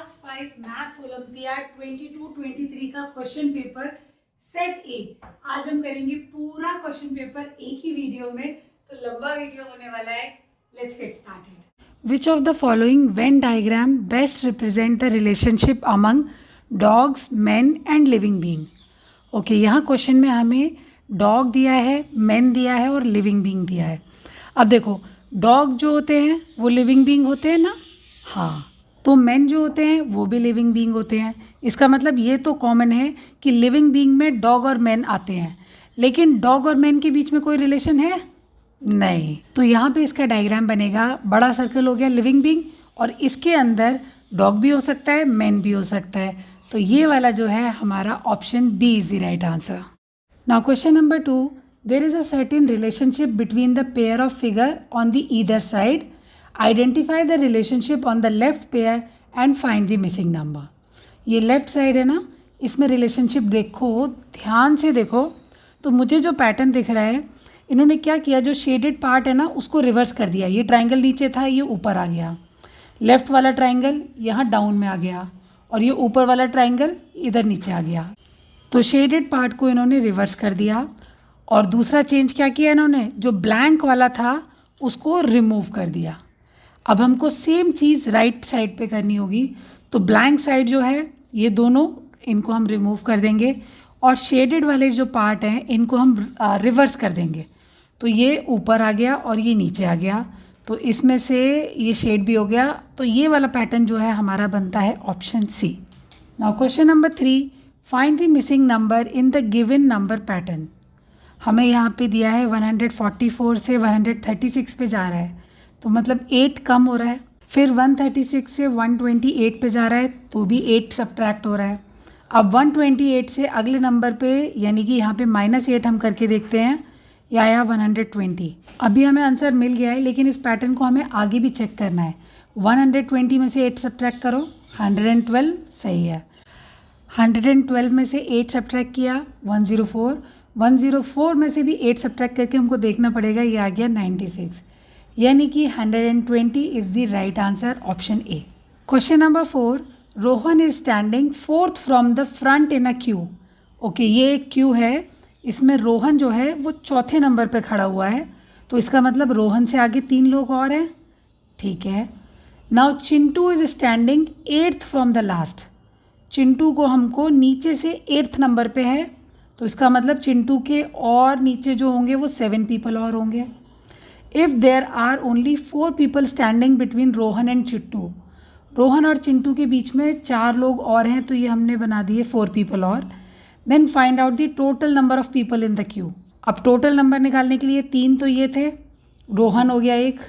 Class 5 maths olympiad 22-23 का question paper set ए। आज हम करेंगे पूरा क्वेश्चन पेपर एक ही वीडियो में, तो लंबा वीडियो होने वाला है। Let's get started. Which of the following Venn diagram best represent the relationship among dogs, man and living being. Okay, यहाँ क्वेश्चन में हमें डॉग दिया है, मैन दिया है और लिविंग बीइंग दिया है। अब देखो, डॉग जो होते हैं वो लिविंग बीइंग होते हैं ना, हाँ, तो मैन जो होते हैं वो भी लिविंग बीइंग होते हैं। इसका मतलब ये तो कॉमन है कि लिविंग बीइंग में डॉग और मैन आते हैं, लेकिन डॉग और मैन के बीच में कोई रिलेशन है नहीं। तो यहाँ पे इसका डायग्राम बनेगा, बड़ा सर्कल हो गया लिविंग बीइंग, और इसके अंदर डॉग भी हो सकता है, मैन भी हो सकता है। तो ये वाला जो है हमारा option B is the right answer. Now question number 2, there is a certain relationship between the pair of figure on the either side. Identify the relationship on the left pair and find the missing number. ये left side है ना, इसमें relationship देखो, ध्यान से देखो। तो मुझे जो पैटर्न दिख रहा है, इन्होंने क्या किया, जो शेडेड पार्ट है ना उसको रिवर्स कर दिया। ये ट्राइंगल नीचे था, ये ऊपर आ गया। लेफ्ट वाला ट्राइंगल यहाँ डाउन में आ गया, और ये ऊपर वाला ट्राइंगल इधर नीचे आ गया। तो शेडेड पार्ट को इन्होंने रिवर्स कर दिया। और दूसरा चेंज क्या किया इन्होंने, जो ब्लैंक वाला था उसको रिमूव कर दिया। अब हमको सेम चीज़ राइट साइड पे करनी होगी। तो ब्लैंक साइड जो है, ये दोनों इनको हम रिमूव कर देंगे, और शेडेड वाले जो पार्ट हैं इनको हम रिवर्स कर देंगे। तो ये ऊपर आ गया और ये नीचे आ गया, तो इसमें से ये शेड भी हो गया। तो ये वाला पैटर्न जो है हमारा बनता है option C. Now question number 3, find the missing number in the given number pattern. हमें यहाँ पे दिया है 144 से 136 पे जा रहा है, तो मतलब 8 कम हो रहा है। फिर 136 से 128 पे जा रहा है, तो भी 8 सब्ट्रैक्ट हो रहा है। अब 128 से अगले नंबर पे, यानी कि यहाँ पे -8 हम करके देखते हैं, या आया 120। अभी हमें आंसर मिल गया है, लेकिन इस पैटर्न को हमें आगे भी चेक करना है। 120 में से 8 सब्ट्रैक्ट करो, 112 सही है। 112 में से 8 सब्ट्रैक्ट किया, 104। 104 में से भी 8 सब्ट्रैक्ट करके हमको देखना पड़ेगा, ये आ गया 96, यानी कि 120 is the right answer, option A. Question number 4, Rohan is standing 4th from the front in a Q. Okay, ये एक क्यू है, इसमें रोहन जो है वो 4थे नंबर पे खड़ा हुआ है, तो इसका मतलब रोहन से आगे 3 लोग और हैं, ठीक है। Now Chintu is standing 8th from the last. Chintu को हमको नीचे से 8th नंबर पे है, तो इसका मतलब चिंटू के और नीचे जो होंगे वो 7 पीपल और होंगे। If there are only 4 people standing between Rohan and Chintu, Rohan और चिंटू के बीच में 4 लोग और हैं, तो ये हमने बना दिए 4 पीपल और। Then find out the total number of people in the queue. अब टोटल नंबर निकालने के लिए 3 तो ये थे, रोहन हो गया 1,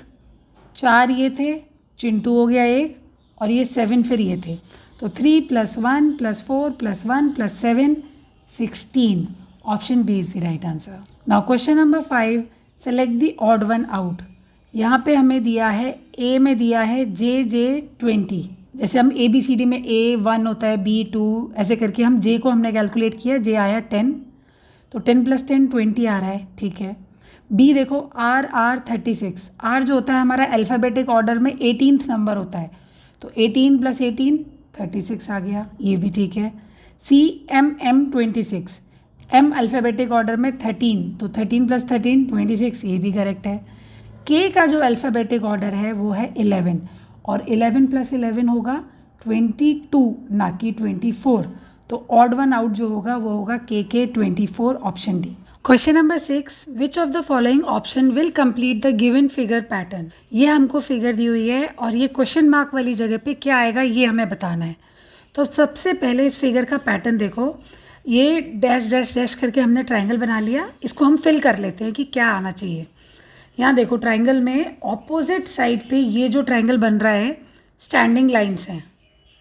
4 ये थे, चिंटू हो गया 1, और ये 7 फिर ये थे। तो 3 + 1 + 4 + 1 + 7 16, option B is the right answer. Now question number 5, select the odd one out. यहाँ पे हमें दिया है, ए में दिया है जे 20। जैसे हम ABCD में A 1 होता है, B 2, ऐसे करके हम जे को हमने कैलकुलेट किया, जे आया 10, तो 10 + 10 20 आ रहा है, ठीक है। B देखो, R 36, R जो होता है हमारा अल्फ़ाबेटिक ऑर्डर में 18th नंबर होता है, तो 18 + 18 36 आ गया, ये भी ठीक है। M 26, M अल्फ़ाबेटिक ऑर्डर में 13, तो 13 + 13 26, ये भी करेक्ट है। K का जो अल्फ़ाबेटिक ऑर्डर है वो है 11, और 11 + 11 होगा 22, ना कि 24। तो ऑड वन आउट जो होगा वो होगा KK 24, option D. Question number 6, which of the following option will complete the given figure pattern. ये हमको फिगर दी हुई है, और ये क्वेश्चन मार्क वाली जगह पे क्या आएगा ये हमें बताना है। तो सबसे पहले इस फिगर का पैटर्न देखो, ये डैश डैश डैश करके हमने ट्रायंगल बना लिया, इसको हम फिल कर लेते हैं कि क्या आना चाहिए। यहाँ देखो, ट्रायंगल में ऑपोजिट साइड पे ये जो ट्रायंगल बन रहा है, स्टैंडिंग लाइंस हैं,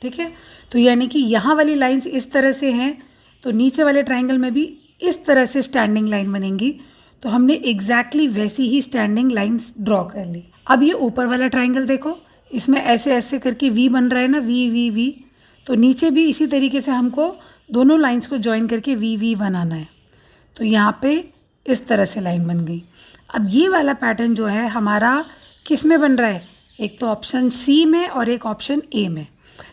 ठीक है। तो यानी कि यहाँ वाली लाइंस इस तरह से हैं, तो नीचे वाले ट्रायंगल में भी इस तरह से स्टैंडिंग लाइन बनेंगी। तो हमने एग्जैक्टली वैसी ही स्टैंडिंग लाइंस ड्रॉ कर ली। अब ये ऊपर वाला ट्रायंगल देखो, इसमें ऐसे ऐसे करके वी बन रहा है ना, वी, तो नीचे भी इसी तरीके से हमको दोनों लाइंस को ज्वाइन करके वी बनाना है। तो यहाँ पे इस तरह से लाइन बन गई। अब ये वाला पैटर्न जो है हमारा किस में बन रहा है, एक तो ऑप्शन सी में और एक ऑप्शन ए में।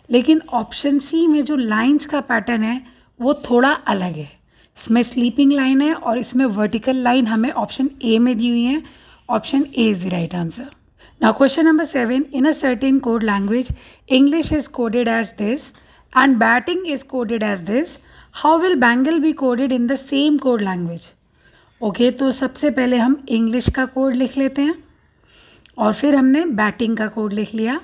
लेकिन ऑप्शन सी में जो लाइंस का पैटर्न है वो थोड़ा अलग है। इसमें स्लीपिंग लाइन है और इसमें वर्टिकल लाइन हमें ऑप्शन ए में दी हुई है। Option A is the right answer. Now question number 7, in a certain code language English is coded as this and batting is coded as this, how will bangle be coded in the same code language? Okay, तो सबसे पहले हम English का code लिख लेते हैं और फिर हमने बैटिंग का कोड लिख लिया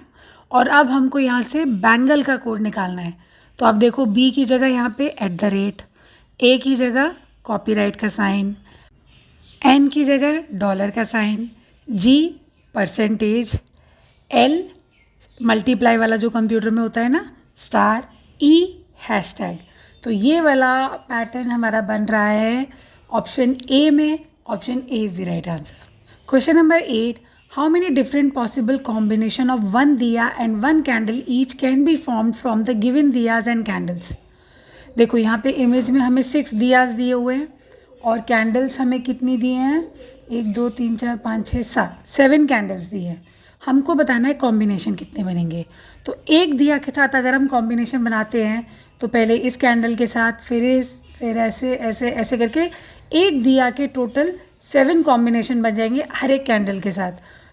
और अब हमको यहाँ से बैंगल का कोड निकालना है। तो आप देखो बी की जगह यहाँ पे @ ए की जगह कॉपीराइट का साइन, एन की जगह डॉलर का साइन, जी परसेंटेज, एल मल्टीप्लाई वाला जो कंप्यूटर में होता है ना स्टार, ई हैशटैग। तो ये वाला पैटर्न हमारा बन रहा है ऑप्शन ए में। Option A is the right answer. Question number 8, how many different possible combination of one diya and one candle each can be formed from the given diyas and candles? देखो यहाँ पे इमेज में हमें 6 दियाज दिए हुए हैं और कैंडल्स हमें कितनी दिए हैं, 1 2 3 4 5 6 7 कैंडल्स दिए हैं। हमको बताना है कॉम्बिनेशन कितने बनेंगे। तो एक दिया के साथ अगर हम कॉम्बिनेशन बनाते हैं तो पहले इस कैंडल के साथ फिर ऐसे ऐसे ऐसे करके एक दिया के टोटल 7 कॉम्बिनेशन बन जाएंगे हर एक कैंडल के साथ।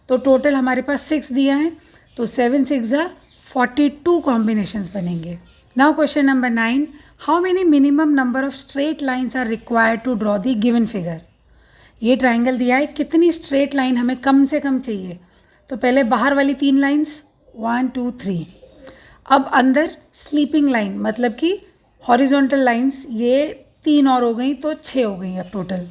तो टोटल हमारे पास 6 दिया हैं तो 7 6 42 कॉम्बिनेशंस बनेंगे। Now question number 9, how many minimum number of straight lines are required to draw the given figure? ये ट्राइंगल दिया है, कितनी स्ट्रेट लाइन हमें कम से कम चाहिए? तो पहले बाहर वाली 3 लाइन्स 1 2 3, अब अंदर स्लीपिंग लाइन मतलब कि हॉरिजॉन्टल लाइन्स ये 3 और हो गई तो 6 हो गई अब टोटल।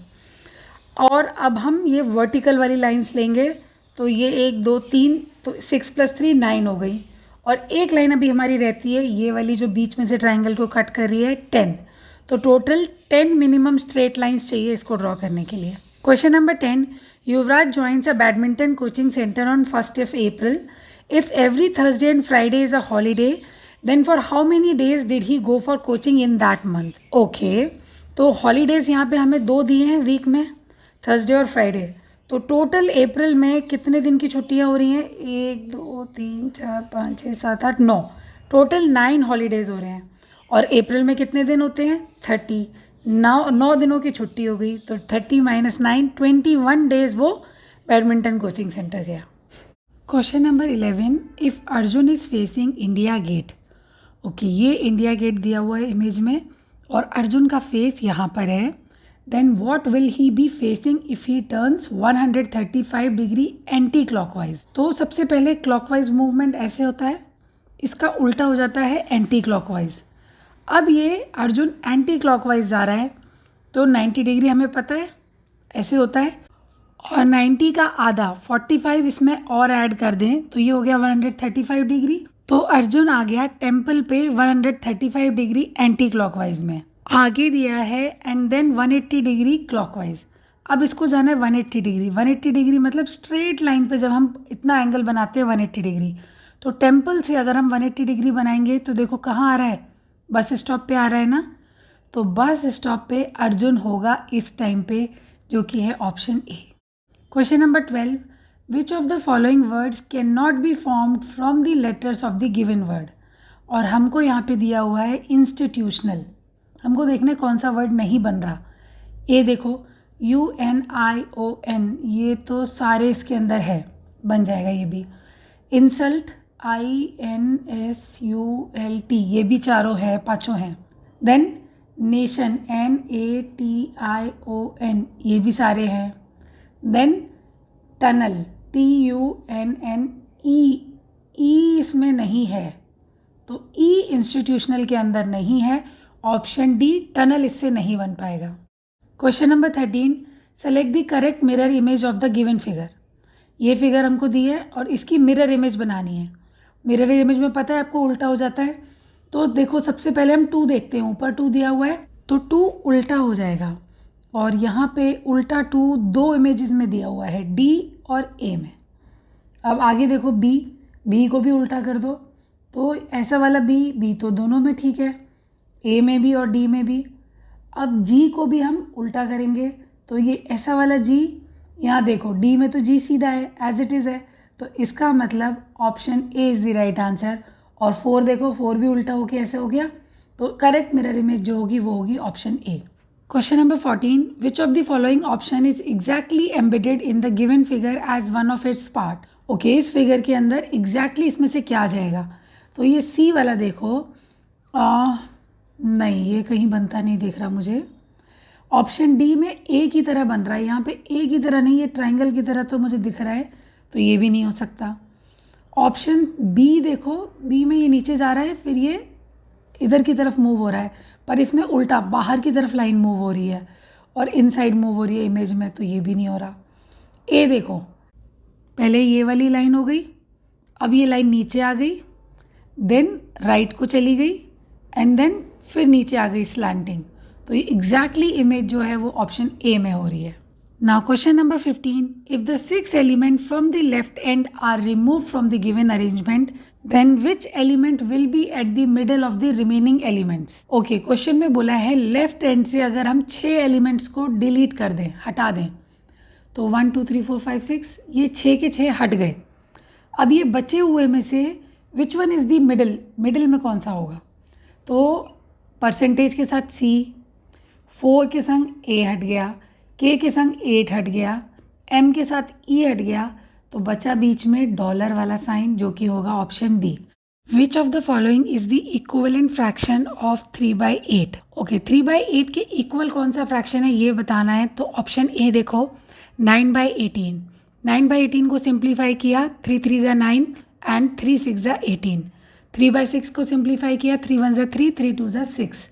और अब हम ये वर्टिकल वाली लाइन्स लेंगे तो ये 1 2 3 तो 6 + 3 9 हो गई। और एक लाइन अभी हमारी रहती है ये वाली जो बीच में से ट्राइंगल को कट कर रही है 10। तो टोटल 10 मिनिमम स्ट्रेट लाइन्स चाहिए इसको ड्रॉ करने के लिए। Question number 10, Yuvraj joins a badminton coaching centre on 1 April. If every Thursday and Friday is a holiday, then for how many days did he go for coaching in that month? Okay, तो holidays यहाँ पे हमें 2 दिए हैं week में, Thursday और Friday. तो total अप्रैल में कितने दिन की छुट्टियाँ हो रही हैं, 1 2 3 4 5 6 7 8 9, टोटल 9 हॉलीडेज़ हो रहे हैं। और अप्रैल में कितने दिन होते हैं, 30, 9 दिनों की छुट्टी हो गई तो 30 - 9 21 डेज़ वो बैडमिंटन कोचिंग सेंटर गया। Question number 11, if Arjun is facing India Gate. Okay, ये इंडिया गेट दिया हुआ है इमेज में और अर्जुन का फेस यहाँ पर है। Then what will he be facing if he turns 135 degree anti clockwise? तो सबसे पहले क्लॉकवाइज मूवमेंट ऐसे होता है, इसका उल्टा हो जाता है एंटी क्लॉकवाइज। अब ये अर्जुन एंटी क्लॉकवाइज जा रहा है तो 90 डिग्री हमें पता है ऐसे होता है, और 90 का आधा 45 इसमें और ऐड कर दें तो ये हो गया 135 डिग्री। तो अर्जुन आ गया टेम्पल पे 135 डिग्री एंटी क्लॉकवाइज में। आगे दिया है एंड देन 180 डिग्री क्लॉकवाइज। अब इसको जाना है 180 डिग्री। 180 डिग्री मतलब स्ट्रेट लाइन पे जब हम इतना एंगल बनाते हैं 180 डिग्री, तो टेम्पल से अगर हम 180 डिग्री बनाएंगे तो देखो कहाँ आ रहा है, बस स्टॉप पे आ रहा है ना। तो बस स्टॉप पे अर्जुन होगा इस टाइम पे, जो कि है option A. Question number 12, which of the following words can not be formed from the letters of the given word? और हमको यहाँ पे दिया हुआ है इंस्टीट्यूशनल। हमको देखना है कौन सा वर्ड नहीं बन रहा। ये देखो UNION, ये तो सारे इसके अंदर है, बन जाएगा ये भी। इंसल्ट INSULT, ये भी चारों है, 5 हैं। देन नेशन NATION, ये भी सारे हैं। देन टनल TUNNE, इसमें नहीं है तो ई इंस्टीट्यूशनल के अंदर नहीं है। ऑप्शन डी टनल इससे नहीं बन पाएगा। Question number 13, select the correct mirror image of the given figure. ये फिगर हमको दी है और इसकी मिरर इमेज बनानी है। मिरर इमेज में पता है आपको उल्टा हो जाता है। तो देखो सबसे पहले हम 2 देखते हैं, ऊपर 2 दिया हुआ है तो 2 उल्टा हो जाएगा और यहाँ पे उल्टा 2 2 इमेजेस में दिया हुआ है, डी और ए में। अब आगे देखो बी को भी उल्टा कर दो तो ऐसा वाला बी तो दोनों में ठीक है, ए में भी और डी में भी। अब जी को भी हम उल्टा करेंगे तो ये ऐसा वाला जी, यहाँ देखो डी में तो जी सीधा है एज इट इज़ है, तो इसका मतलब option A is the right answer. और 4 देखो 4 भी उल्टा होके ऐसे हो गया, तो करेक्ट मिरर इमेज जो होगी वो होगी option A. Question number 14, which of the following option is exactly embedded in the given figure as one of its part. Okay, इस फिगर के अंदर एग्जैक्टली इसमें से क्या आ जाएगा? तो ये सी वाला देखो, नहीं ये कहीं बनता नहीं दिख रहा मुझे। ऑप्शन डी में ए की तरह बन रहा है, यहाँ पे ए की तरह नहीं, ये ट्रायंगल की तरह तो मुझे दिख रहा है, तो ये भी नहीं हो सकता। ऑप्शन बी देखो, बी में ये नीचे जा रहा है, फिर ये इधर की तरफ मूव हो रहा है, पर इसमें उल्टा बाहर की तरफ लाइन मूव हो रही है और इनसाइड मूव हो रही है इमेज में, तो ये भी नहीं हो रहा। ए देखो, पहले ये वाली लाइन हो गई, अब ये लाइन नीचे आ गई, देन राइट को चली गई एंड देन फिर नीचे आ गई स्लैंटिंग, तो ये एग्जैक्टली इमेज जो है वो ऑप्शन ए में हो रही है। Now question number 15, if the 6 element from the left end are remove from the given arrangement then which element will be at the middle of the remaining elements. Okay, question में बोला है left and से अगर हम 6 elements को delete कर दें, हटा दें, तो 1 2 3 4 5 6 ये 6 के 6 हट गए। अब ये बचे हुए में से which one is the middle, middle में कौन सा होगा? तो परसेंटेज के साथ सी, 4 के संग ए हट गया, के के संग 8 हट गया, एम के साथ ई हट गया, तो बचा बीच में डॉलर वाला साइन जो कि होगा option D. Which of the following is the equivalent fraction of 3/8। Okay, 3/8 के इक्वल कौन सा फ्रैक्शन है ये बताना है, तो ऑप्शन ए देखो 9/18। 9/18 को सिंप्लीफाई किया, 3 3 ज़ा 9 एंड 3 6 ज़ा 18। 3/6 को सिंप्लीफाई किया, 3 1 ज़ा 3, 3 2 ज़ा 6।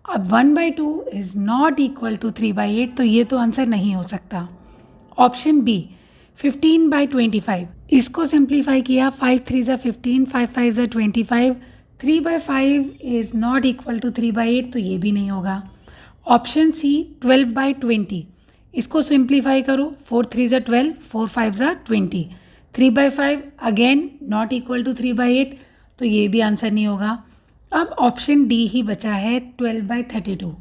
अब 1/2 इज़ नॉट इक्वल टू 3/8, तो ये तो आंसर नहीं हो सकता। ऑप्शन बी 15/25, इसको सिंप्लीफाई किया, 5 3 ज़ा 15, 5 5 ज़ा 25, 3/5 इज़ नॉट इक्वल टू 3/8, तो ये भी नहीं होगा। ऑप्शन सी 12/20, इसको सिंप्लीफाई करो, 4 3 ज़ा 12, 4 5 ज़ा 20, 3/5 अगेन नॉट इक्वल टू 3/8, तो ये भी आंसर नहीं होगा। अब ऑप्शन डी ही बचा है 12/32।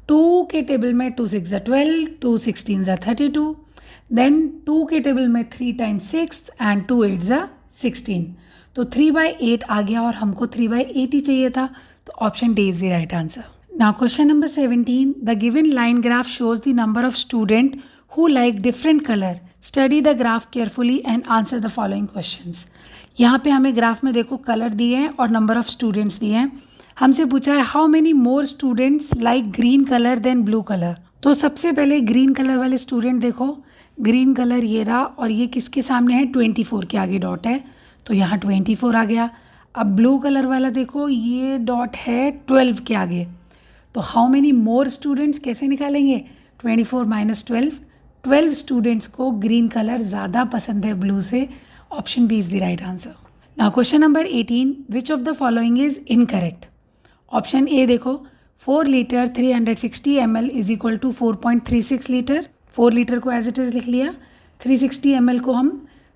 2 के टेबल में 2 6 ज़ा 12, 2 16 ज़ा 32, देन 2 के टेबल में 3 टाइम्स 6 एंड 2 8 ज़ा 16, तो 3/8 आ गया और हमको 3/8 ही चाहिए था, तो option D is the right answer. Now question number 17, the given line graph shows the number of student who like different colour, study the graph carefully and answer the following questions. यहाँ पे हमें graph में देखो colour दिए हैं और number of students दिए हैं। हमसे पूछा है how many more students like green colour than blue colour. तो सबसे पहले ग्रीन कलर वाले स्टूडेंट देखो, ग्रीन कलर ये रहा और ये किसके सामने है, 24 के आगे डॉट है, तो यहाँ 24 आ गया। अब ब्लू कलर वाला देखो, ये डॉट है 12 के आगे, तो हाउ मेनी मोर स्टूडेंट्स कैसे निकालेंगे, 24 माइनस 12, 12 स्टूडेंट्स को ग्रीन कलर ज़्यादा पसंद है ब्लू से, option B is the right answer. Now question number 18, which of the following is incorrect. Option A देखो 4 litre 360 ml is equal to 4.36 litre, 4 litre को as it is लिख लिया, 360 ml को हम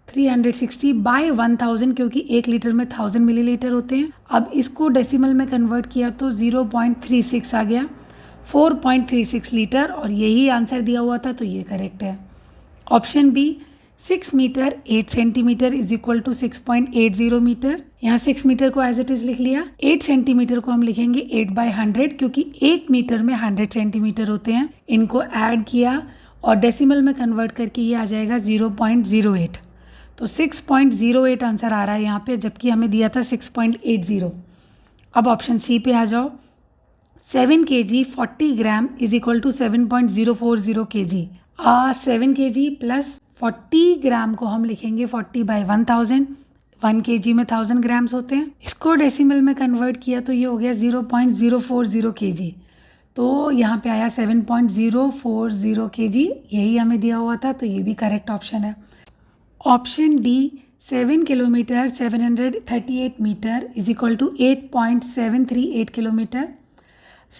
360 बाय 1000, क्योंकि 1 लीटर में 1000 millilitre होते हैं। अब इसको डेसिमल में कन्वर्ट किया तो 0.36 आ गया, 4.36 लीटर, और यही आंसर दिया हुआ था, तो ये करेक्ट है। Option B 6 metre 8 centimetre is equal to 6.80 metre, यहाँ 6 मीटर को एज इट इज़ लिख लिया, 8 सेंटीमीटर को हम लिखेंगे 8/100, क्योंकि 1 मीटर में 100 सेंटीमीटर होते हैं। इनको ऐड किया और डेसिमल में कन्वर्ट करके ये आ जाएगा 0.08, तो 6.08 आंसर आ रहा है यहाँ पे, जबकि हमें दिया था 6.80। अब ऑप्शन सी पे आ जाओ, 7 kg 40 gram is equal to 7.040 kg। 7 kg plus 40 gram को हम लिखेंगे 40/1000, 1 kg में 1000 ग्राम्स होते हैं। इसको डेसिमल में कन्वर्ट किया तो ये हो गया 0.040 kg, तो यहाँ पे आया 7.040 kg, यही हमें दिया हुआ था, तो ये भी करेक्ट ऑप्शन है। Option D 7 kilometre 738 metre is equal to 8.738 kilometre,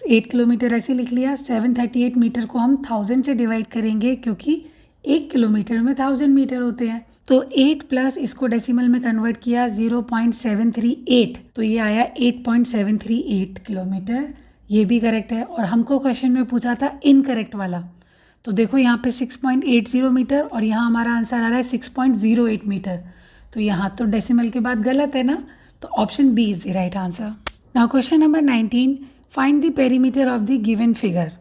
8 kilometre ऐसे लिख लिया, 738 मीटर को हम 1000 से डिवाइड करेंगे, क्योंकि 1 किलोमीटर में 1000 मीटर होते हैं, तो 8 प्लस इसको डेसिमल में कन्वर्ट किया 0.738, तो ये आया 8.738 किलोमीटर, ये भी करेक्ट है। और हमको क्वेश्चन में पूछा था इनकरेक्ट वाला, तो देखो यहाँ पे 6.80 मीटर और यहाँ हमारा आंसर आ रहा है 6.08 मीटर, तो यहाँ तो डेसिमल के बाद गलत है ना, तो option B is the right answer. Now question number 19, find the perimeter of the given figure.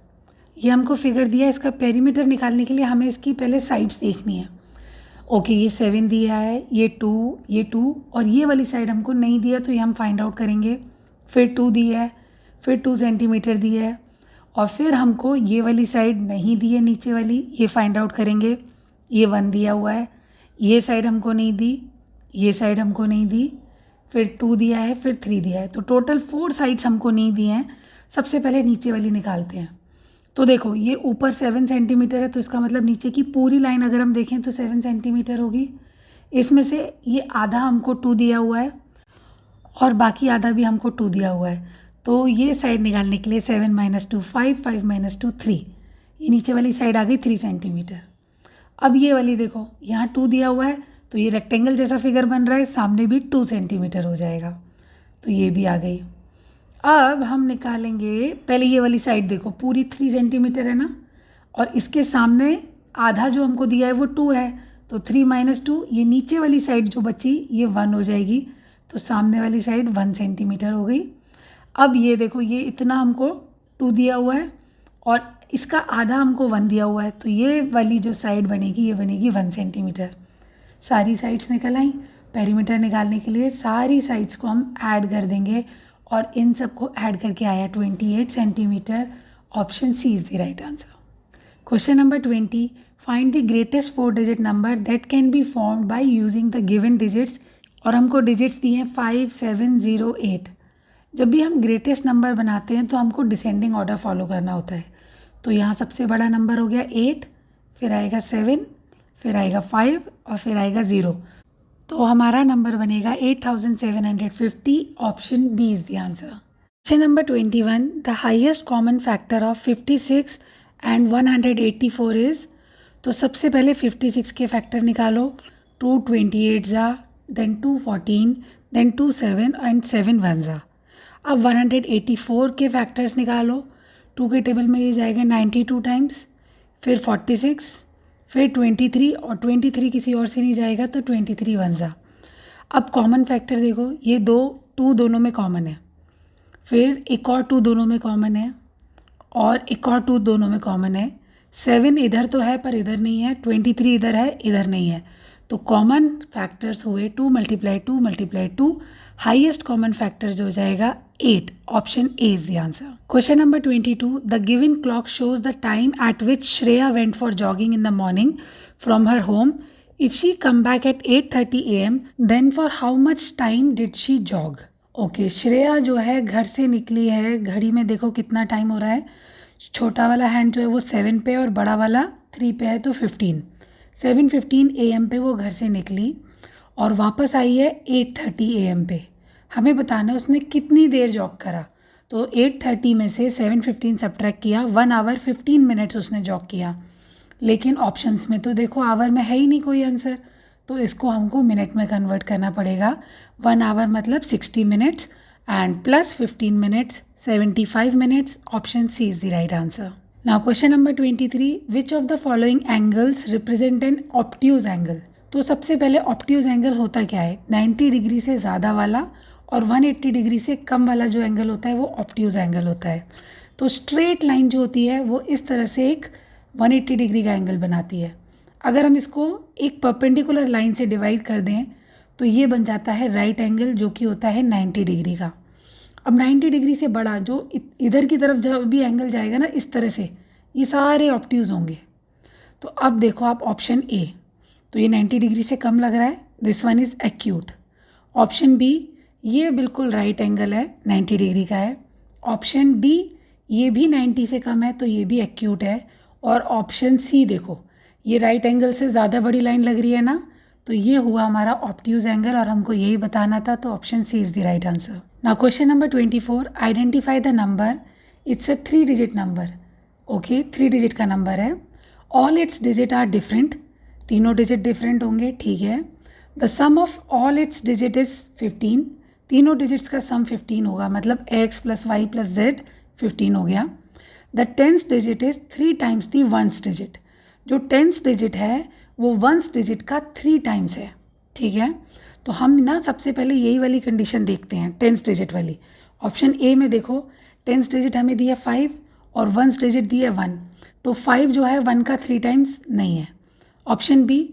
ये हमको फिगर दिया है, इसका पेरीमीटर निकालने के लिए हमें इसकी पहले साइड्स देखनी है। ओके, ये 7 दिया है, ये 2 और ये वाली साइड हमको नहीं दिया तो ये हम फाइंड आउट करेंगे। फिर 2 दिया है, फिर 2 सेंटीमीटर दिया है और फिर हमको ये वाली साइड नहीं दी है, नीचे वाली, ये फाइंड आउट करेंगे। ये 1 दिया हुआ है, ये साइड हमको नहीं दी, ये साइड हमको नहीं दी, फिर 2 दिया है, फिर 3 दिया है, तो टोटल 4 साइड्स हमको नहीं दिए हैं। सबसे पहले नीचे वाली निकालते हैं। तो देखो ये ऊपर 7 सेंटीमीटर है, तो इसका मतलब नीचे की पूरी लाइन अगर हम देखें तो 7 सेंटीमीटर होगी। इसमें से ये आधा हमको 2 दिया हुआ है और बाकी आधा भी हमको 2 दिया हुआ है। तो ये साइड निकालने के लिए 7 - 2 5, 5 - 2 3, ये नीचे वाली साइड आ गई 3 सेंटीमीटर। अब ये वाली देखो, यहाँ 2 दिया हुआ है तो ये रेक्टेंगल जैसा फिगर बन रहा है, सामने भी 2 सेंटीमीटर हो जाएगा, तो ये भी आ गई। अब हम निकालेंगे, पहले ये वाली साइड देखो, पूरी 3 सेंटीमीटर है ना, और इसके सामने आधा जो हमको दिया है वो 2 है, तो 3 - 2, ये नीचे वाली साइड जो बची ये 1 हो जाएगी, तो सामने वाली साइड 1 सेंटीमीटर हो गई। अब ये देखो, ये इतना हमको 2 दिया हुआ है और इसका आधा हमको 1 दिया हुआ है, तो ये वाली जो साइड बनेगी ये बनेगी 1 सेंटीमीटर। सारी साइड्स निकल आई। पेरीमीटर निकालने के लिए सारी साइड्स को हम ऐड कर देंगे और इन सबको ऐड करके आया 28 centimetre. Option C is the right answer. Question number 20, find the greatest 4 digit number that can be formed by using the given digits. और हमको डिजिट्स दिए हैं 5, 7, 0, 8। जब भी हम ग्रेटेस्ट नंबर बनाते हैं तो हमको डिसेंडिंग ऑर्डर फॉलो करना होता है। तो यहाँ सबसे बड़ा नंबर हो गया 8, फिर आएगा 7, फिर आएगा 5 और फिर आएगा 0। तो हमारा नंबर बनेगा 8750। Option B is the answer. Question number 21, the highest common factor of 56 and 184 is. तो सबसे पहले 56 के फैक्टर निकालो। 2 28 ज़ा, देन 2 14, देन 2 7 एंड 7 1 ज़ा। अब 184 के फैक्टर्स निकालो। 2 के टेबल में ये जाएगा 92 टाइम्स, फिर 46, फिर 23 और 23 किसी और से नहीं जाएगा तो 23 1 ज़ा। अब कॉमन फैक्टर देखो, ये 2 दोनों में कॉमन है, फिर एक और 2 दोनों में कॉमन है और एक और 2 दोनों में कॉमन है। 7 इधर तो है पर इधर नहीं है, 23 इधर है इधर नहीं है, तो कॉमन फैक्टर्स हुए 2 × 2 × 2। हाईएस्ट कॉमन फैक्टर जो हो जाएगा 8। Option A is the answer. Question number 22, the given clock shows the time at which Shreya went for jogging in the morning from her home. If she came back at 8:30 AM, then for how much time did she jog. Okay, Shreya जो है घर से निकली है, घड़ी में देखो कितना टाइम हो रहा है। छोटा वाला हैंड जो है वो 7 पे और बड़ा वाला 3 पे है, तो 15। 7:15 AM पे वो घर से निकली और वापस आई है 8:30 AM पे। हमें बताना है उसने कितनी देर जॉग करा। तो 8:30 में से 7:15 सब्ट्रैक्ट किया, 1 आवर 15 मिनट्स उसने जॉग किया। लेकिन ऑप्शंस में तो देखो आवर में है ही नहीं कोई आंसर, तो इसको हमको मिनट में कन्वर्ट करना पड़ेगा। 1 आवर मतलब 60 minutes and plus 15 minutes 75 minutes. Option C is the right answer. Now question number 23, which of the following angles represent an obtuse angle. तो सबसे पहले ऑब्ट्यूज एंगल होता क्या है, 90 डिग्री से ज़्यादा वाला और 180 डिग्री से कम वाला जो एंगल होता है वो ऑब्ट्यूज एंगल होता है। तो स्ट्रेट लाइन जो होती है वो इस तरह से एक 180 डिग्री का एंगल बनाती है। अगर हम इसको एक परपेंडिकुलर लाइन से डिवाइड कर दें तो ये बन जाता है राइट एंगल, जो कि होता है 90 डिग्री का। अब 90 डिग्री से बड़ा जो इधर की तरफ जब भी एंगल जाएगा ना इस तरह से, ये सारे ऑब्ट्यूज होंगे। तो अब देखो आप ऑप्शन ए, तो ये 90 डिग्री से कम लग रहा है, this one is acute. Option B, ये बिल्कुल राइट एंगल है, 90 डिग्री का है। ऑप्शन डी, ये भी 90 से कम है तो ये भी एक्यूट है। और ऑप्शन सी देखो, ये राइट एंगल से ज़्यादा बड़ी लाइन लग रही है ना, तो ये हुआ हमारा ऑब्ट्यूज एंगल और हमको यही बताना था, तो option C is the right answer. Now question number 24, identify the number. It's a 3 digit number. Okay, 3 digit का नंबर है। All its digit are different, तीनों डिजिट डिफरेंट होंगे, ठीक है। The sum of all its digit is 15, तीनों digits का सम 15 होगा, मतलब x + y + z 15 हो गया। The tens digit is 3 times the ones digit, जो टेंस डिजिट है वो वंस डिजिट का 3 टाइम्स है, ठीक है। तो हम ना सबसे पहले यही वाली कंडीशन देखते हैं, 10th डिजिट वाली। ऑप्शन ए में देखो 10th डिजिट हमें दिया 5 और 1st डिजिट दिया 1, तो 5 जो है 1 का 3 टाइम्स नहीं है। ऑप्शन बी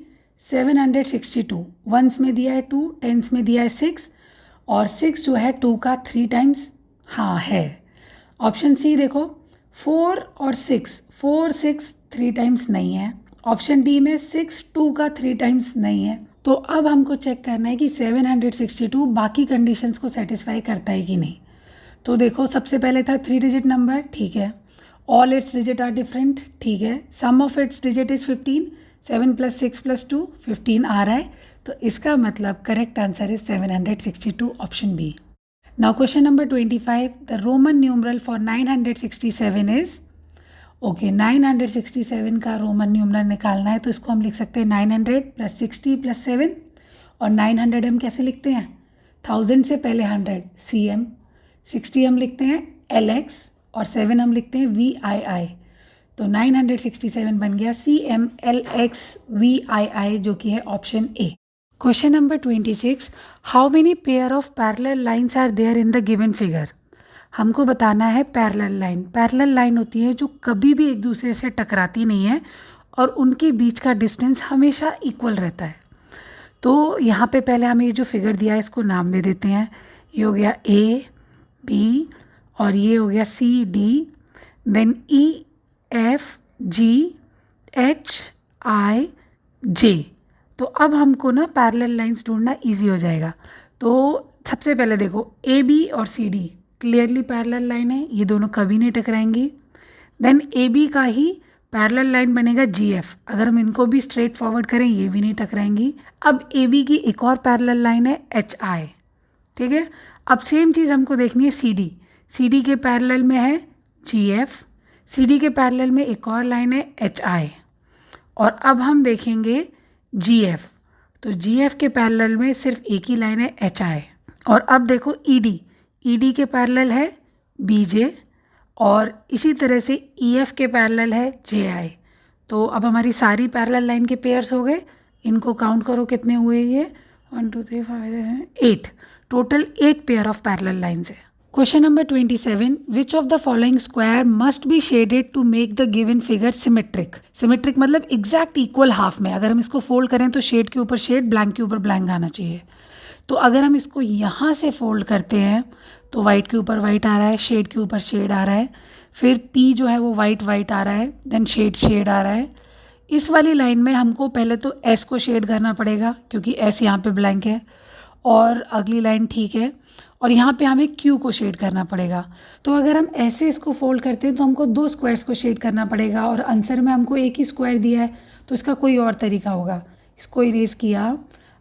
762, वंस में दिया है 2, टेंस में दिया है 6 और 6 जो है 2 का 3 टाइम्स हाँ है। ऑप्शन सी देखो 4 और 6, 4 6 3 टाइम्स नहीं है। ऑप्शन डी में 6 2 का 3 टाइम्स नहीं है। तो अब हमको चेक करना है कि 762 बाकी कंडीशंस को सेटिस्फाई करता है कि नहीं। तो देखो सबसे पहले था 3 डिजिट नंबर, ठीक है। All its digit are different, ठीक है। Sum of its digit is 15, 7 + 6 + 2 15 आ रहा है। तो इसका मतलब correct answer is 762, option B. Now question number 25, the Roman numeral for 967 is, okay 967 का रोमन न्यूमरल निकालना है तो इसको हम लिख सकते हैं 900 + 60 + 7 और 900 हम कैसे लिखते हैं 1000 से पहले 100 CM, 60 हम लिखते हैं LX और 7 हम लिखते हैं VII। तो 967 बन गया CMLXVII जो कि है option A. Question number 26, how many pair of parallel lines are there in the given figure. हमको बताना है पैरेलल लाइन। पैरेलल लाइन होती है जो कभी भी एक दूसरे से टकराती नहीं है और उनके बीच का डिस्टेंस हमेशा इक्वल रहता है। तो यहाँ पे पहले हमें ये जो फिगर दिया है इसको नाम दे देते हैं। ये हो गया AB और ये हो गया CD, देन EFGHIJ। तो अब हमको ना पैरेलल लाइंस ढूंढना इजी हो जाएगा। तो सबसे पहले देखो AB और CD क्लियरली पैरेलल लाइन है, ये दोनों कभी नहीं टकराएंगी। देन AB का ही पैरेलल लाइन बनेगा GF, अगर हम इनको भी स्ट्रेट फॉरवर्ड करें ये भी नहीं टकराएंगी। अब AB की एक और पैरेलल लाइन है HI, ठीक है। अब सेम चीज़ हमको देखनी है CD के पैरेलल में है GF, CD के पैरेलल में एक और लाइन है HI और अब हम देखेंगे GF, तो GF के पैरेलल में सिर्फ एक ही लाइन है HI। और अब देखो ED के पैरेलल है BJ और इसी तरह से EF के पैरेलल है JI। तो अब हमारी सारी पैरेलल लाइन के पेयर्स हो गए, इनको काउंट करो कितने हुए ये 1 2 3 5 8, total 8 pair of parallel lines है। Question number 27, which of the following square must be shaded to make the given figure symmetric. Symmetric मतलब एग्जैक्ट इक्वल हाफ में। अगर हम इसको फोल्ड करें तो शेड के ऊपर शेड, ब्लैंक के ऊपर ब्लैंक आना चाहिए। तो अगर हम इसको यहाँ से फोल्ड करते हैं तो वाइट के ऊपर वाइट आ रहा है, शेड के ऊपर शेड आ रहा है, फिर P जो है वो वाइट वाइट आ रहा है, देन शेड आ रहा है। इस वाली लाइन में हमको पहले तो S को शेड करना पड़ेगा क्योंकि S यहाँ पे ब्लैंक है, और अगली लाइन ठीक है, और यहाँ पे हमें Q को शेड करना पड़ेगा। तो अगर हम ऐसे इसको फोल्ड करते हैं तो हमको 2 स्क्वायर्स को शेड करना पड़ेगा और आंसर में हमको एक ही स्क्वायर दिया है तो इसका कोई और तरीका होगा। इसको इरेज किया।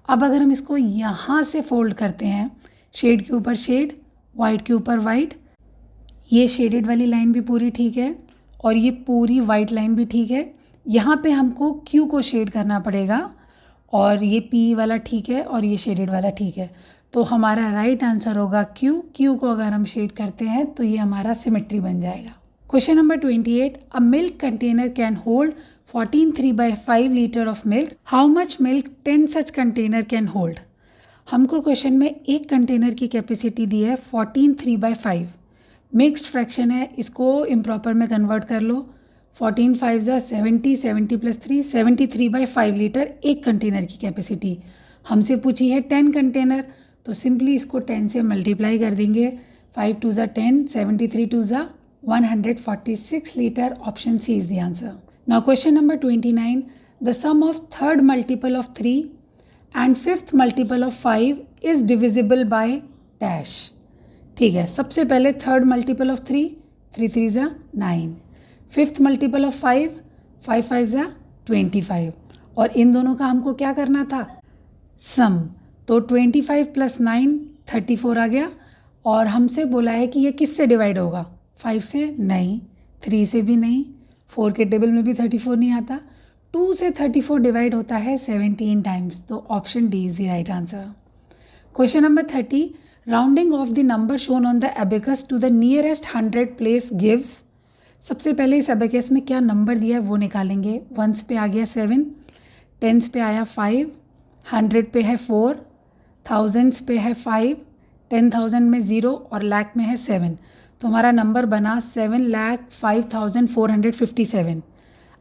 अब अगर हम इसको यहाँ से फोल्ड करते हैं, शेड के ऊपर शेड, वाइट के ऊपर वाइट, ये शेडेड वाली लाइन भी पूरी ठीक है और ये पूरी वाइट लाइन भी ठीक है। यहाँ पे हमको Q को शेड करना पड़ेगा और ये P वाला ठीक है और ये शेडेड वाला ठीक है। तो हमारा राइट आंसर होगा Q को अगर हम शेड करते हैं तो ये हमारा सिमेट्री बन जाएगा। Question number 28, a milk container can hold 14 3/5 litre of milk, how much milk 10 such container can hold. हमको क्वेश्चन में एक कंटेनर की कैपेसिटी दी है 14 3/5, मिक्स्ड फ्रैक्शन है, इसको इम्प्रॉपर में कन्वर्ट कर लो। 14 5 70, 70 + 3 73/5 लीटर एक कंटेनर की कैपेसिटी। हमसे पूछी है 10 कंटेनर, तो सिंपली इसको 10 से मल्टीप्लाई कर देंगे। 5 2 10, 73 2 146 litre, option C is the answer. Now question number 29, the sum of third multiple of 3 and fifth multiple of 5 is divisible by dash. ठीक है, सबसे पहले third multiple of 3 3 9, fifth multiple of 5 5 25, और इन दोनों का हमको क्या करना था सम। तो 25 + 9 34 आ गया, और हमसे बोला है कि ये किससे डिवाइड होगा, 5 से नहीं, 3 से भी नहीं, 4 के टेबल में भी 34 नहीं आता, 2 से 34 डिवाइड होता है 17 टाइम्स, तो option D is the right answer. Question number 30, rounding off the number shown on the abacus to the nearest 100 place gives. सबसे पहले इस एबेकस में क्या नंबर दिया है वो निकालेंगे। 1s पे आ गया 7, 10s पे आया 5, 100 पे है 4, थाउजेंड्स पे है 5, 10,000 में 0 और लाख में है 7। तो हमारा नंबर बना 7,05,457।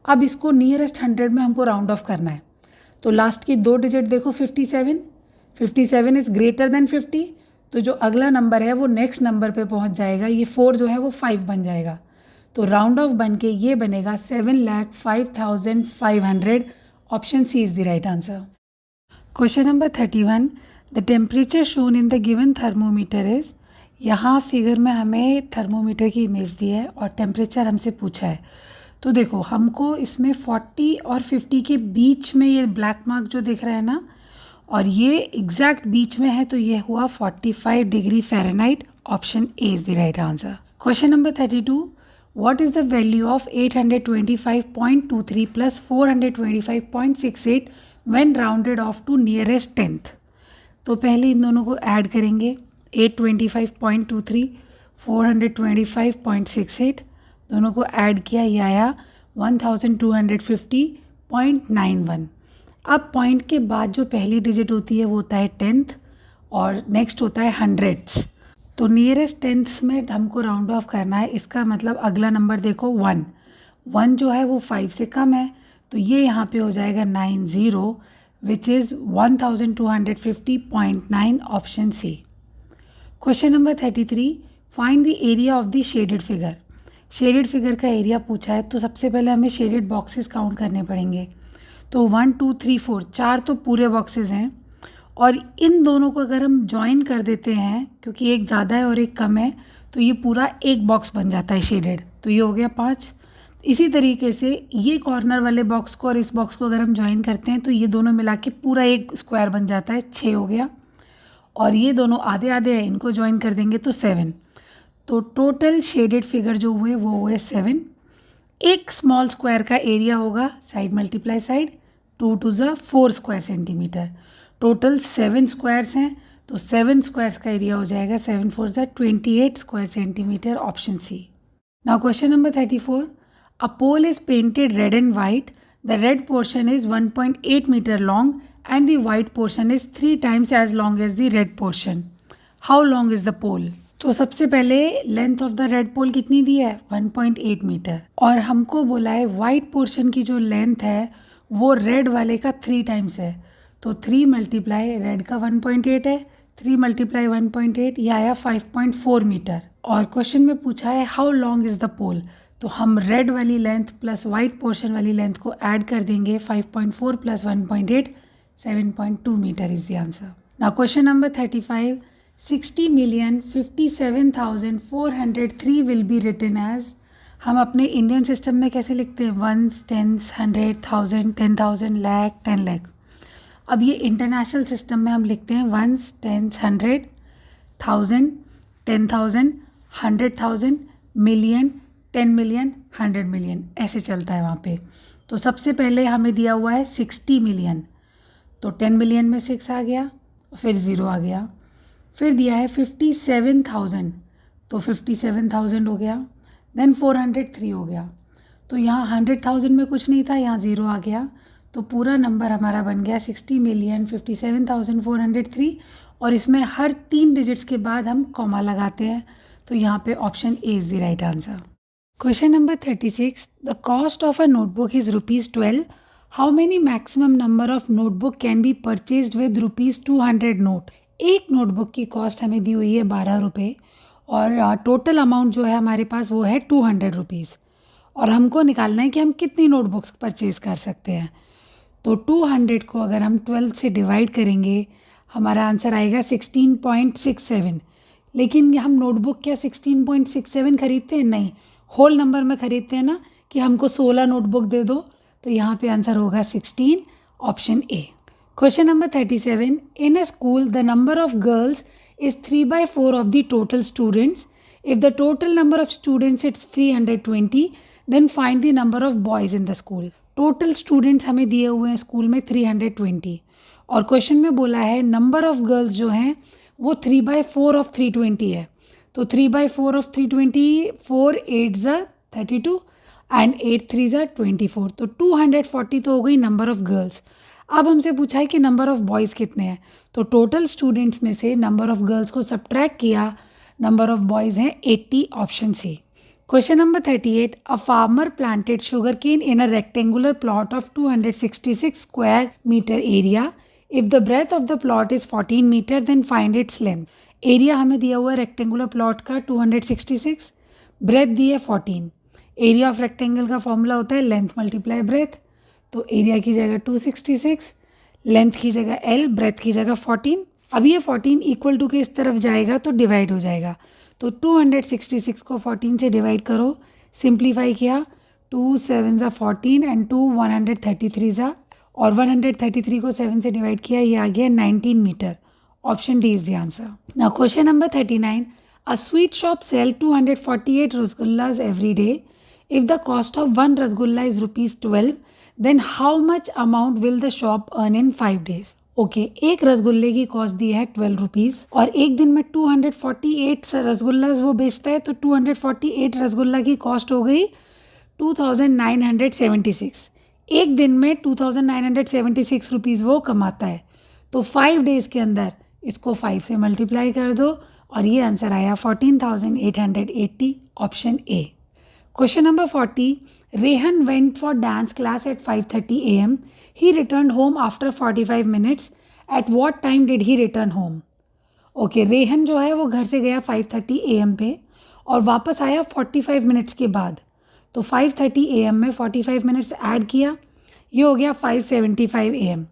अब इसको नियरेस्ट 100 में हमको राउंड ऑफ करना है। तो लास्ट की 2 डिजिट देखो 57, 57 इज़ ग्रेटर देन 50। तो जो अगला नंबर है वो नेक्स्ट नंबर पे पहुंच जाएगा, ये 4 जो है वो 5 बन जाएगा। तो राउंड ऑफ बन के ये बनेगा 7,05,500। Option C is the right answer. Question number 31, the temperature shown in the given thermometer is. यहाँ फिगर में हमें थर्मोमीटर की इमेज दी है और टेम्परेचर हमसे पूछा है। तो देखो हमको इसमें 40 और 50 के बीच में ये ब्लैक मार्क जो दिख रहा है ना, और ये एग्जैक्ट बीच में है, तो ये हुआ 45 degree Fahrenheit. Option A is the right answer. Question number 32, what is the value of 825.23 plus 425.68 when rounded off to nearest 10th। तो पहले इन दोनों को ऐड करेंगे। 825.23, 425.68, दोनों को ऐड किया, ये आया 1250.91। अब पॉइंट के बाद जो पहली डिजिट होती है वो होता है 10th और नेक्स्ट होता है 100ths। तो नियरेस्ट 10ths में हमको राउंड ऑफ करना है। इसका मतलब अगला नंबर देखो 1, 1 जो है वो 5 से कम है, तो ये यहाँ पे हो जाएगा 90, which is 1250.9। Option C. Question number 33, find the area of the shaded figure. Shaded figure का एरिया पूछा है, तो सबसे पहले हमें शेडेड बॉक्सेस काउंट करने पड़ेंगे। तो 1 2 3 4, 4 तो पूरे बॉक्सेस हैं, और इन दोनों को अगर हम ज्वाइन कर देते हैं, क्योंकि एक ज़्यादा है और एक कम है, तो ये पूरा एक बॉक्स बन जाता है शेडेड। तो ये हो गया 5। इसी तरीके से ये कॉर्नर वाले बॉक्स को और इस बॉक्स को अगर हम ज्वाइन करते हैं, तो ये दोनों मिला के पूरा एक स्क्वायर बन जाता है, 6 हो गया। और ये दोनों आधे आधे हैं, इनको ज्वाइन कर देंगे तो 7। तो टोटल शेडेड फिगर जो हुए वो हुए 7। एक स्मॉल स्क्वायर का एरिया होगा साइड मल्टीप्लाई साइड, 2 2 ज़ा 4 स्क्वायर सेंटीमीटर। टोटल 7 स्क्वायर्स हैं, तो 7 स्क्वायर्स का एरिया हो जाएगा 7 4 ज़ा 28 square centimetre. Option C. Now question number 34, a pole is painted red and white, the red portion is 1.8 metre long and the white portion is 3 times as long as the red portion. How long is the pole? तो सबसे पहले length of the red पोल कितनी दी है? 1.8 metre. और हमको बोला है white portion की जो लेंथ है वो रेड वाले का 3 टाइम्स है। तो 3 मल्टीप्लाई रेड का 1.8 है, 3 मल्टीप्लाई 1.8, यह आया 5.4 मीटर। और क्वेश्चन में पूछा है हाउ लॉन्ग इज़ द पोल। तो हम रेड वाली लेंथ प्लस वाइट पोर्शन वाली लेंथ को ऐड कर देंगे। 5.4 plus 1.8, 7.2 meter is the answer. Now question number 35, 60,57,403 will be written as। हम अपने इंडियन सिस्टम में कैसे लिखते हैं? 1s, 10s, 100, 1000, 10,000, lakh, 10 lakh. अब ये इंटरनेशनल सिस्टम में हम लिखते हैं 1s, 10s, 100, 1000, 10,000, 100,000, million, 10 million, 100 million, ऐसे चलता है वहाँ पे। तो सबसे पहले हमें दिया हुआ है 60 मिलियन, तो 10 मिलियन में 6 आ गया, फिर 0 आ गया। फिर दिया है 57,000, तो 57,000 हो गया। देन 403 हो गया। तो यहाँ 100,000 में कुछ नहीं था, यहाँ 0 आ गया। तो पूरा नंबर हमारा बन गया 60,57,403। और इसमें हर 3 डिजिट्स के बाद हम कॉमा लगाते हैं। तो यहाँ पे option A is the right answer. Question number 36, the cost of a notebook is ₹12। How many maximum number of notebook can be purchased with ₹200 note. एक नोटबुक की कॉस्ट हमें दी हुई है 12 रुपये, और टोटल अमाउंट जो है हमारे पास वो है 200 रुपीज़। और हमको निकालना है कि हम कितनी नोटबुक्स परचेज़ कर सकते हैं। तो 200 को अगर हम 12 से डिवाइड करेंगे, हमारा आंसर आएगा 16.67। लेकिन हम नोटबुक क्या 16.67 खरीदते हैं? नहीं, होल नंबर में खरीदते हैं ना, कि हमको 16 नोटबुक दे दो। तो यहाँ पे आंसर होगा 16, option A. Question number 37, in a school the number of girls is 3/4 of the total students. If the total number of students it's 320, then find the number of boys in the school. Total students हमें दिए हुए हैं school में 320, और question में बोला है number of girls जो हैं वो 3/4 ऑफ 320 है। तो 3/4 ऑफ 320, 4 8 ज़ा 32 एंड 8 3 ज़ा 24। तो 240 तो हो गई नंबर ऑफ गर्ल्स। अब हमसे पूछा है कि नंबर ऑफ़ बॉयज़ कितने हैं, तो टोटल स्टूडेंट्स में से नंबर ऑफ़ गर्ल्स को सब्ट्रैक्ट किया, नंबर ऑफ़ बॉयज़ हैं 80, option C. Question number 38, a farmer planted sugar cane in a rectangular plot of 266 square metre area. If the breadth of the plot is 14 metre then find its length. Area हमें दिया हुआ है rectangular plot का 266, breath दी है 14। Area of rectangle का formula होता है length multiply breath, तो एरिया की जगह 266, लेंथ की जगह L, ब्रेथ की जगह 14। अब ये 14 इक्वल टू के इस तरफ जाएगा तो डिवाइड हो जाएगा, तो 266 को 14 से डिवाइड करो, सिंप्लीफाई किया, 2 7 ज़ा 14 एंड 2 133 ज़ा, और 133 को 7 से डिवाइड किया, ये आ गया 19 meter. Option D is the answer. Now question number 39, a sweet shop sell 248 rasgullas every day. If the cost of one rasgulla is ₹12, then how much amount will the shop earn in 5 days. Okay, एक रसगुल्ले की cost दी है 12 rupees और एक दिन में 248 रसगुल्ला वो बेचता है, तो 248 रसगुल्ला की कॉस्ट हो गई 2976। एक दिन में 2976 रुपीज़ वो कमाता है, तो 5 डेज़ के अंदर इसको 5 से मल्टीप्लाई कर दो और ये आंसर आया 14,880, option A. Question number 40. Rehan went for dance class at 5:30 a.m. He returned home after 45 minutes. At what time did he return home? Okay, Rehan जो है वो घर से गया 5:30 AM पे और वापस आया 45 मिनट्स के बाद, तो 5:30 AM में 45 मिनट्स ऐड किया, ये हो गया 5:75 AM।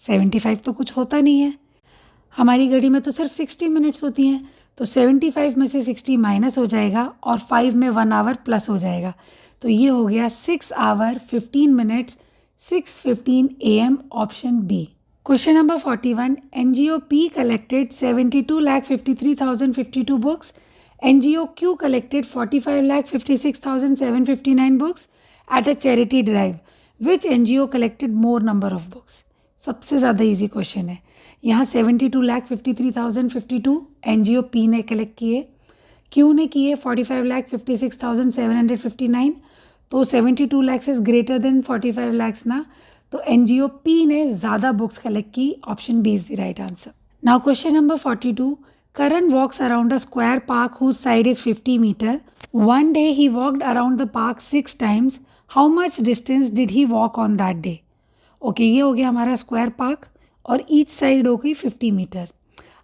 75 तो कुछ होता नहीं है, हमारी घड़ी में तो सिर्फ 60 मिनट्स होती हैं, तो 75 में से 60 माइनस हो जाएगा और 5 में 1 आवर प्लस हो जाएगा, तो ये हो गया 6 hour 15 minutes 6:15 AM, option B. Question number 41, NGO P collected 72,53,052 books. NGO Q collected 45,56,759 books at a charity drive. Which NGO collected more number of books? सबसे ज़्यादा इजी क्वेश्चन है। यहाँ 72,53,052 NGO P ने कलेक्ट किए, Q ने किए 45,56,759, तो 72 lakhs is greater than 45 lakhs ना, तो NGO P ने ज़्यादा बुक्स कलेक्ट की, option B is the right answer. Now question number 42, Karan walks around a square park whose side is 50 meter. One day he walked around the park 6 times. How much distance did he walk on that day? Okay, ये हो गया हमारा square park और each side हो गई 50 metre.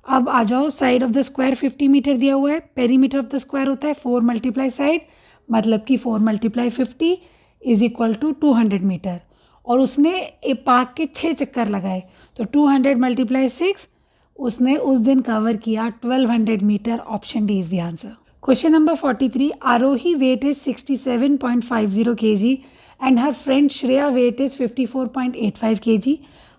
अब आ जाओ, side of the square 50 metre दिया हुआ है, पेरीमीटर ऑफ द स्क्वायर होता है 4 मल्टीप्लाई साइड, मतलब कि 4 multiply 50 is equal to 200 metre, और उसने एक पार्क के 6 चक्कर लगाए, तो 200 मल्टीप्लाई 6, उसने उस दिन कवर किया 1200 metre, option D is the answer. Question number 43, Aarohi weight is 67.50 kg and her friend Shreya weight is 54.85 kg.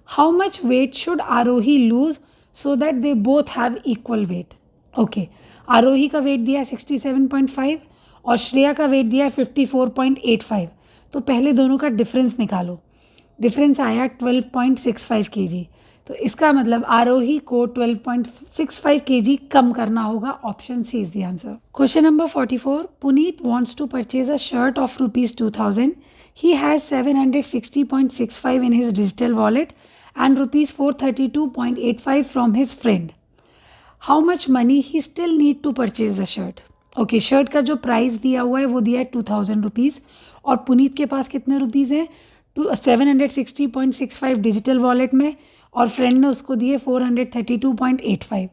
How much weight should Arohi lose so that they both have equal weight? Okay, आरोही का wait दिया 67.5 और श्रेया का wait दिया 54.85, तो पहले दोनों का difference निकालो, डिफरेंस आया 12.65 kg, तो इसका मतलब आरोही को 12.65 kg कम करना होगा, option C is the answer. Question number 44, Puneet wants to purchase a shirt of ₹2000. He has 760.65 in his digital wallet and ₹432.85 from his friend. How much money he still need to purchase the shirt? Okay, shirt का जो price दिया हुआ है वो दिया है 2000 rupees और पुनीत के पास कितने रुपीज़ हैं? 760.65 डिजिटल वॉलेट में, और फ्रेंड ने उसको दिए 432.85,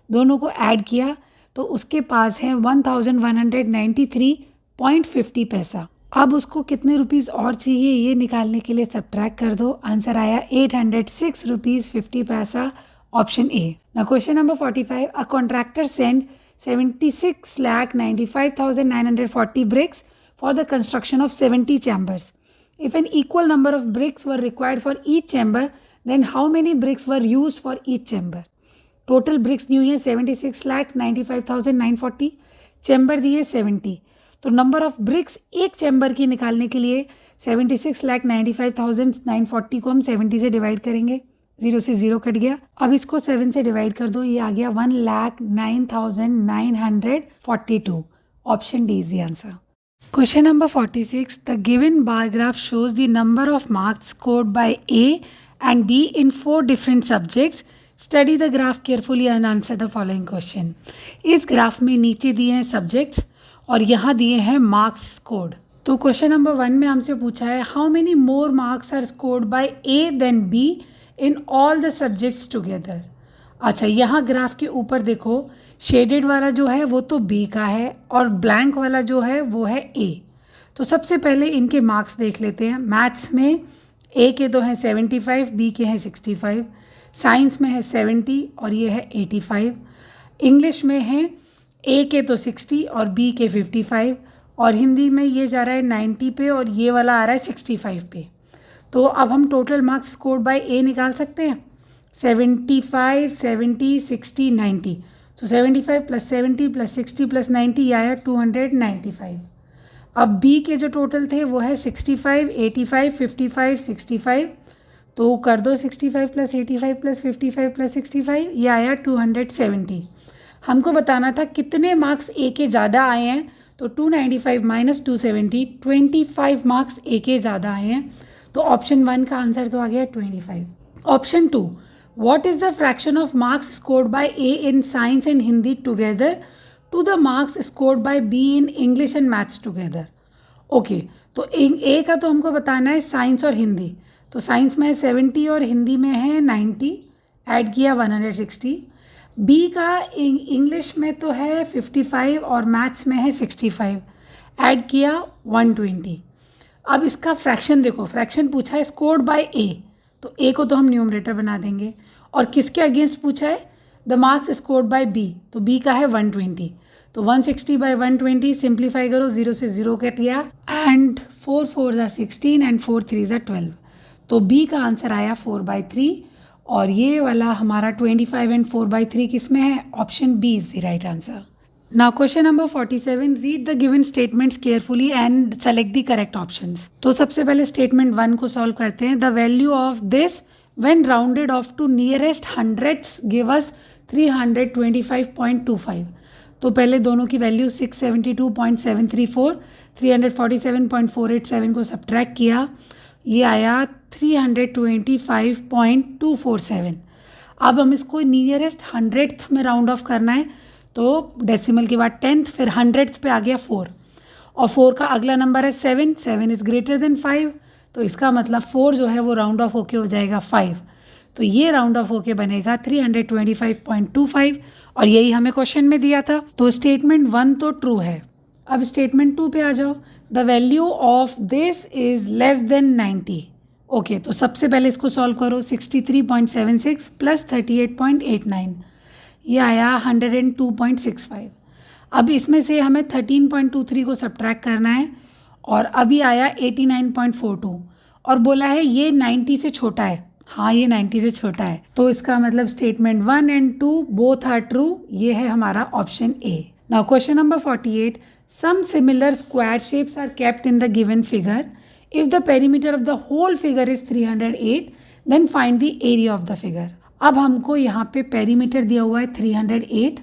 दोनों को ऐड किया तो उसके पास है 1193.50 पैसा। अब उसको कितने रुपीज़ और चाहिए ये निकालने के लिए सब्ट्रैक्ट कर दो, आंसर आया 806 रुपीज़ 50 पैसा, ऑप्शन ए। ना question number 45, a contractor send 76,95,940 bricks for the construction of 70 chambers. If an equal number of bricks were required for each chamber, then how many bricks were used for each chamber? Total bricks दी हुई है 76,95,940, chamber दिए 70, तो number of bricks एक chamber की निकालने के लिए 76,95,940 को हम 70 से डिवाइड करेंगे, 0 से 0 कट गया, अब इसको 7 से डिवाइड कर दो, ये आ गया 1,09,942, option D is the answer. Question number 46, the given bar graph shows the number of marks scored by A and B in 4 different subjects. Study the graph carefully and answer the following question. इस graph में नीचे दिए हैं subjects और यहाँ दिए हैं marks scored. तो क्वेश्चन नंबर 1 में हमसे पूछा है how many more marks are scored by A than B in all the subjects together. अच्छा, यहाँ ग्राफ के ऊपर देखो, शेडेड वाला जो है वो तो बी का है और ब्लैंक वाला जो है वो है ए. तो सबसे पहले इनके मार्क्स देख लेते हैं. मैथ्स में ए के तो हैं 75, बी के हैं 65. साइंस में है 70 और ये है 85. इंग्लिश में है ए के तो 60 और बी के 55. और हिंदी में ये जा रहा है 90 पे और ये वाला आ रहा है 65 पे. तो अब हम टोटल मार्क्स स्कोर्ड बाय ए निकाल सकते हैं. 75, 70, 60, 90. सो 75 + 70 + 60 + 90 ये आया 295. अब बी के जो टोटल थे वो है 65, 85, 55, 65. तो कर दो 65 + 85 + 55 + 65, ये आया 270. हमको बताना था कितने मार्क्स ए के ज़्यादा आए हैं. तो 295 - 270, 25 मार्क्स ए के ज़्यादा आए हैं. तो ऑप्शन 1 का आंसर तो आ गया 25. Option 2, what is the fraction of marks scored by A in science and Hindi together to the marks scored by B in English and maths together. Okay, तो ए का तो हमको बताना है साइंस और हिंदी. तो साइंस में है 70 और हिंदी में है 90, ऐड किया 160. बी का इंग्लिश में तो है 55 और मैथ्स में है 65, ऐड किया 120. अब इसका फ्रैक्शन देखो, फ्रैक्शन पूछा है स्कोर्ड बाय ए, तो ए को तो हम न्यूमरेटर बना देंगे. और किसके अगेंस्ट पूछा है, the marks scored by B, तो बी का है 120. तो 160/120 सिंप्लीफाई करो, 0 से 0 कट गया एंड 4 4 ज़ा 16 एंड 4 3 ज़ा 12. तो बी का आंसर आया 4/3 और ये वाला हमारा 25 एंड 4/3 किस में है, option B is the right answer. Now question number 47, read the given statements carefully and select the correct options. तो सबसे पहले स्टेटमेंट 1 को सॉल्व करते हैं. The value of this when rounded off to nearest hundreds give us 325.25. तो पहले दोनों की वैल्यू 672.734, 347.487 को सब्ट्रैक्ट किया, ये आया 325.247. अब हम इसको नियरेस्ट हंड्रेड्थ में राउंड ऑफ करना है. तो डेसिमल के बाद 10th, फिर हंड्रेड्थ पे आ गया 4 और 4 का अगला नंबर है 7. 7 इज़ ग्रेटर देन 5, तो इसका मतलब 4 जो है वो राउंड ऑफ होके हो जाएगा 5. तो ये राउंड ऑफ होके बनेगा 325.25 और यही हमें क्वेश्चन में दिया था. तो स्टेटमेंट 1 तो ट्रू है. अब स्टेटमेंट 2 पे आ जाओ. The value of this is less than 90. Okay, तो सबसे पहले इसको सॉल्व करो. 63.76 + 38.89, ये आया 102.65. अब इसमें से हमें 13.23 को सब्ट्रैक्ट करना है और अभी आया 89.42 और बोला है ये 90 से छोटा है. हाँ, ये 90 से छोटा है. तो इसका मतलब statement 1 and 2 both are true. ये है हमारा option A. Now question number 48, some similar square shapes are kept in the given figure. If the perimeter of the whole figure is 308, then find the area of the figure. अब हमको यहाँ पे perimeter दिया हुआ है 308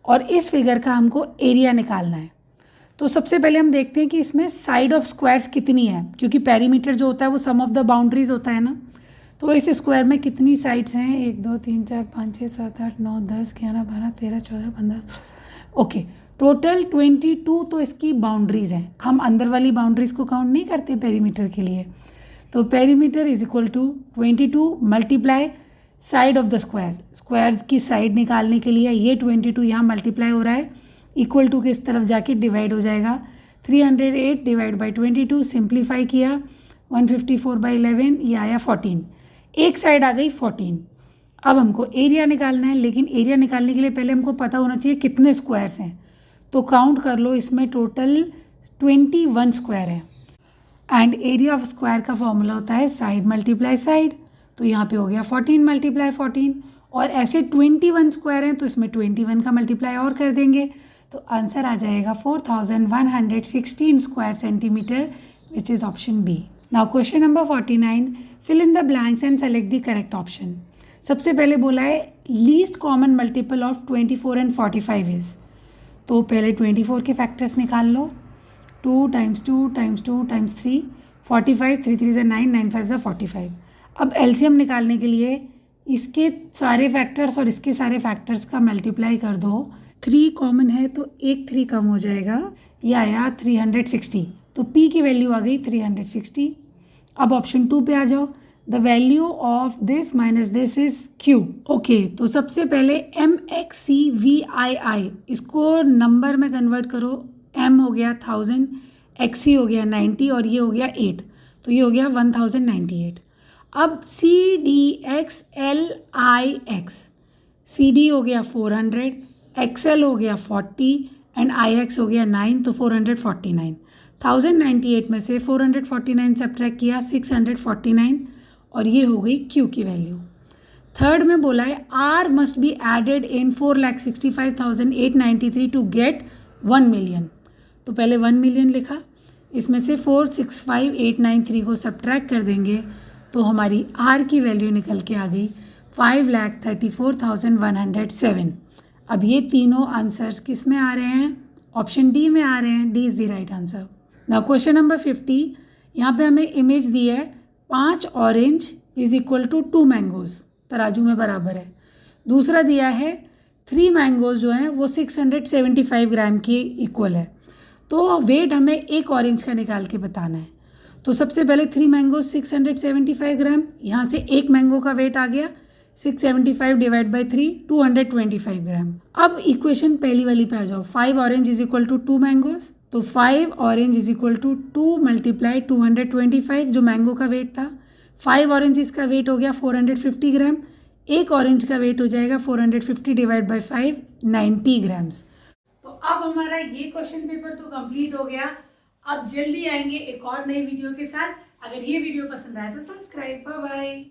और इस figure का हमको एरिया निकालना है. तो सबसे पहले हम देखते हैं कि इसमें साइड ऑफ स्क्वायर्स कितनी है, क्योंकि पेरीमीटर जो होता है वो सम ऑफ द बाउंड्रीज होता है ना. तो इस स्क्वायर में कितनी साइड्स हैं, 1 2 3 4 5 6 7 8 9 10 11 12 13 14 15. ओके, टोटल 22 तो इसकी बाउंड्रीज हैं. हम अंदर वाली बाउंड्रीज को काउंट नहीं करते पेरीमीटर के लिए. तो perimeter is equal to 22 multiply side of the square. Square की साइड निकालने के लिए ये 22 यहाँ मल्टीप्लाई हो रहा है, इक्वल टू के इस तरफ जाके डिवाइड हो जाएगा. 308 डिवाइड बाई 22 सिंप्लीफाई किया, 154/11, ये आया 14. एक साइड आ गई 14. अब हमको एरिया निकालना है, लेकिन एरिया निकालने के लिए पहले हमको पता होना चाहिए कितने स्क्वायर्स हैं. तो काउंट कर लो, इसमें टोटल 21 स्क्वायर है. एंड एरिया ऑफ स्क्वायर का फॉर्मूला होता है साइड मल्टीप्लाई साइड. तो यहाँ पे हो गया 14 × 14 और ऐसे 21 स्क्वायर हैं तो इसमें 21 का मल्टीप्लाई और कर देंगे. तो आंसर आ जाएगा 4116 square centimetre, which is option B. Now question number 49, fill in the blanks and select the correct option. सबसे पहले बोला है least common multiple of 24 and 45 is. तो पहले 24 के फैक्टर्स निकाल लो. 2 × 2 × 2 × 3, 45, 3 3 = 9, 9 5 = 45. अब एलसीएम निकालने के लिए इसके सारे फैक्टर्स और इसके सारे फैक्टर्स का मल्टीप्लाई कर दो। 3 कॉमन है तो एक 3 कम हो जाएगा, ये आया 360। तो P की वैल्यू आ गई 360। अब ऑप्शन 2 पे आ जाओ। The value of this minus this is Q। Okay, तो सबसे पहले MXCVII इसको नंबर में कन्वर्ट करो। M हो गया 1000, XC हो गया 90 और ये हो गया 8, तो ये हो गया 1098। अब CDXLIX, CD हो गया 400, XL हो गया 40 एंड IX हो गया 9, तो 449। 1098 में से 449 सब्ट्रैक्ट किया 649 और ये हो गई Q की वैल्यू। थर्ड में बोला है R must be added in 4,65,893 to get 1 million. तो पहले 1 मिलियन लिखा, इसमें से 465,893 को सब्ट्रैक्ट कर देंगे तो हमारी R की वैल्यू निकल के आ गई 5,34,107। अब ये तीनों आंसर्स किस में आ रहे हैं? ऑप्शन डी में आ रहे हैं। D is the right answer. Now question number 50, यहाँ पे हमें इमेज दी है 5 orange is equal to 2 mangoes, तराजू में बराबर है। दूसरा दिया है 3 मैंगोज जो हैं वो 675 ग्राम के इक्वल है। तो वेट हमें एक ऑरेंज का निकाल के बताना है। तो सबसे पहले 3 मैंगो 675 ग्राम, यहाँ से एक मैंगो का वेट आ गया 675 डिवाइड बाई 3 225 ग्राम। अब इक्वेशन पहली वाली पे आ जाओ। 5 orange is equal to 2 mangoes, तो 5 orange is equal to 2 multiply 225 जो मैंगो का वेट था। 5 ऑरेंज का वेट हो गया 450 ग्राम, एक ऑरेंज का वेट हो जाएगा 450 डिवाइड बाई 5 90 ग्राम्स। तो अब हमारा ये क्वेश्चन पेपर तो कंप्लीट हो गया। अब जल्दी आएंगे एक और नई वीडियो के साथ। अगर ये वीडियो पसंद आए तो सब्सक्राइब। Bye bye.